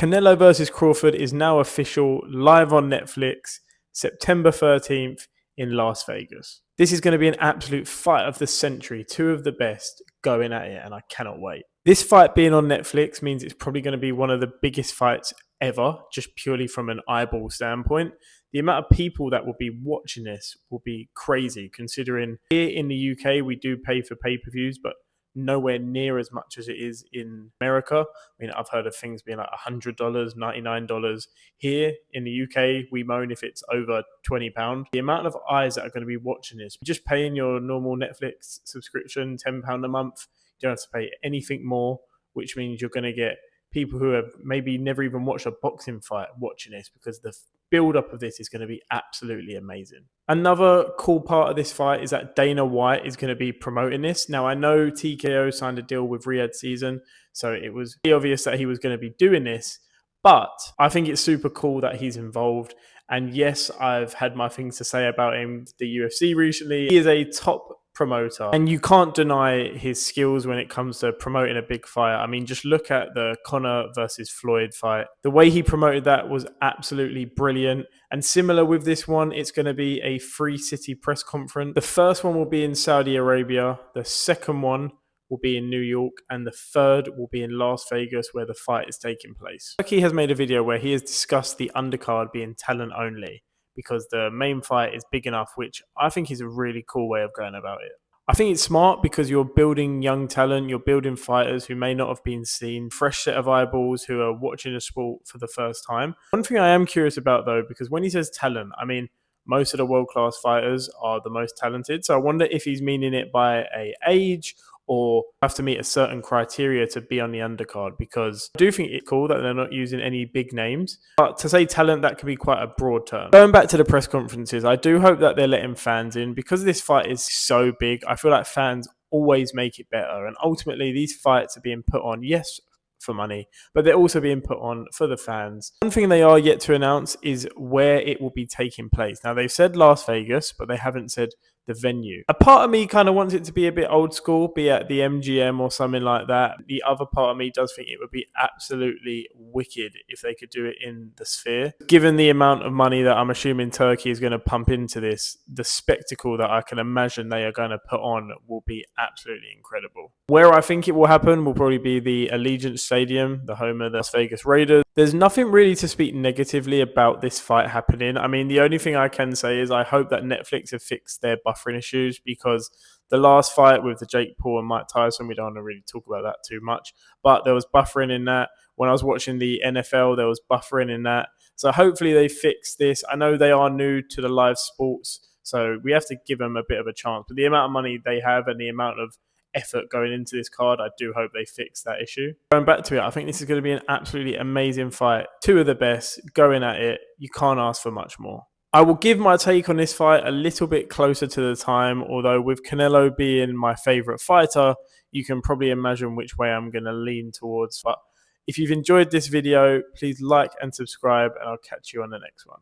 Canelo versus Crawford is now official, live on Netflix, September 13th in Las Vegas. This is going to be an absolute fight of the century, two of the best going at it, and I cannot wait. This fight being on Netflix means it's probably going to be one of the biggest fights ever, just purely from an eyeball standpoint. The amount of people that will be watching this will be crazy, considering here in the UK we do pay for pay-per-views, but nowhere near as much as it is in America. I mean, I've heard of things being like $100, $99. Here in the UK, we moan if it's over £20. The amount of eyes that are going to be watching this, just paying your normal Netflix subscription, £10 a month, you don't have to pay anything more, which means you're going to get people who have maybe never even watched a boxing fight watching this, because the build-up of this is going to be absolutely amazing. Another cool part of this fight is that Dana White is going to be promoting this. Now, I know TKO signed a deal with Riyadh Season, so it was obvious that he was going to be doing this, but I think it's super cool that he's involved. And yes, I've had my things to say about him, the UFC recently. He is a top promoter, and you can't deny his skills when it comes to promoting a big fight. I mean, just look at the Conor versus Floyd fight. The way he promoted that was absolutely brilliant. And similar with this one, it's going to be a free city press conference. The first one will be in Saudi Arabia, the second one will be in New York, and the third will be in Las Vegas, where the fight is taking place. Turki has made a video where he has discussed the undercard being talent only, because the main fight is big enough, which I think is a really cool way of going about it. I think it's smart because you're building young talent, you're building fighters who may not have been seen, fresh set of eyeballs who are watching the sport for the first time. One thing I am curious about though, because when he says talent, I mean, most of the world-class fighters are the most talented. So I wonder if he's meaning it by a age, or have to meet a certain criteria to be on the undercard, because I do think it's cool that they're not using any big names. But to say talent, that can be quite a broad term. Going back to the press conferences, I do hope that they're letting fans in, because this fight is so big. I feel like fans always make it better. And ultimately, these fights are being put on, yes, for money, but they're also being put on for the fans. One thing they are yet to announce is where it will be taking place. Now, they've said Las Vegas, but they haven't said the venue. A part of me kind of wants it to be a bit old school, be at the MGM or something like that. The other part of me does think it would be absolutely wicked if they could do it in the Sphere. Given the amount of money that I'm assuming Turkey is going to pump into this, the spectacle that I can imagine they are going to put on will be absolutely incredible. Where I think it will happen will probably be the Allegiant Stadium, the home of the Las Vegas Raiders. There's nothing really to speak negatively about this fight happening. I mean, the only thing I can say is I hope that Netflix have fixed their buffering issues, because the last fight with the Jake Paul and Mike Tyson, we don't want to really talk about that too much, but there was buffering in that. When I was watching the NFL, there was buffering in that. So hopefully they fix this. I know they are new to the live sports, so we have to give them a bit of a chance. But the amount of money they have and the amount of effort going into this card, I do hope they fix that issue. Going back to it, I think this is going to be an absolutely amazing fight. Two of the best going at it. You can't ask for much more. I will give my take on this fight a little bit closer to the time, although with Canelo being my favourite fighter, you can probably imagine which way I'm going to lean towards. But if you've enjoyed this video, please like and subscribe, and I'll catch you on the next one.